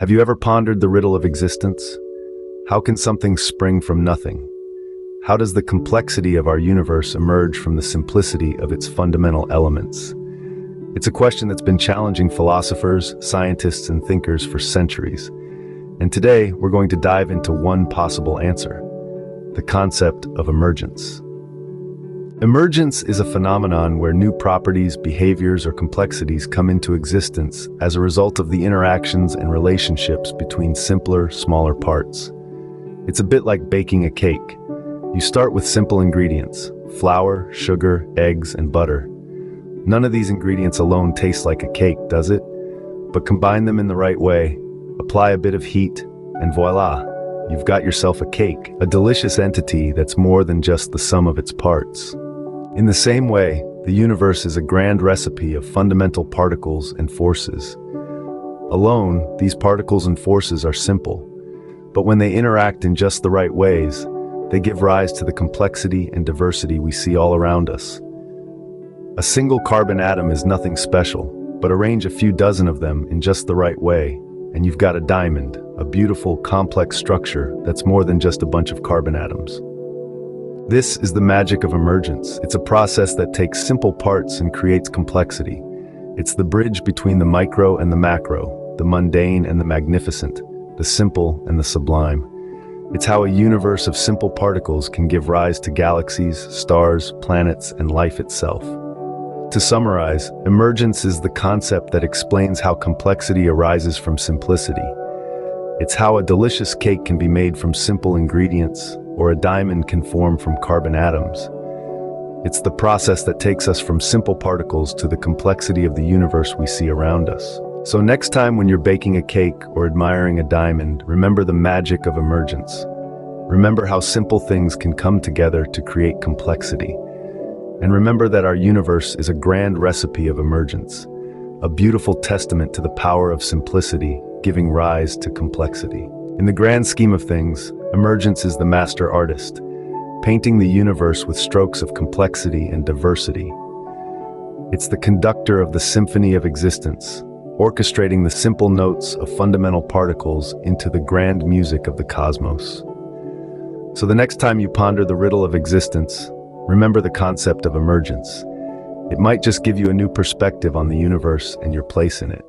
Have you ever pondered the riddle of existence? How can something spring from nothing? How does the complexity of our universe emerge from the simplicity of its fundamental elements? It's a question that's been challenging philosophers, scientists, and thinkers for centuries. And today, we're going to dive into one possible answer: the concept of emergence. Emergence is a phenomenon where new properties, behaviors, or complexities come into existence as a result of the interactions and relationships between simpler, smaller parts. It's a bit like baking a cake. You start with simple ingredients: flour, sugar, eggs, and butter. None of these ingredients alone taste like a cake, does it? But combine them in the right way, apply a bit of heat, and voila, you've got yourself a cake, a delicious entity that's more than just the sum of its parts. In the same way, the universe is a grand recipe of fundamental particles and forces. Alone, these particles and forces are simple, but when they interact in just the right ways, they give rise to the complexity and diversity we see all around us. A single carbon atom is nothing special, but arrange a few dozen of them in just the right way, and you've got a diamond, a beautiful, complex structure that's more than just a bunch of carbon atoms. This is the magic of emergence. It's a process that takes simple parts and creates complexity. It's the bridge between the micro and the macro, the mundane and the magnificent, the simple and the sublime. It's how a universe of simple particles can give rise to galaxies, stars, planets, and life itself. To summarize, emergence is the concept that explains how complexity arises from simplicity. It's how a delicious cake can be made from simple ingredients, or a diamond can form from carbon atoms. It's the process that takes us from simple particles to the complexity of the universe we see around us. So next time when you're baking a cake or admiring a diamond, remember the magic of emergence. Remember how simple things can come together to create complexity. And remember that our universe is a grand recipe of emergence, a beautiful testament to the power of simplicity, giving rise to complexity. In the grand scheme of things, emergence is the master artist, painting the universe with strokes of complexity and diversity. It's the conductor of the symphony of existence, orchestrating the simple notes of fundamental particles into the grand music of the cosmos. So the next time you ponder the riddle of existence, remember the concept of emergence. It might just give you a new perspective on the universe and your place in it.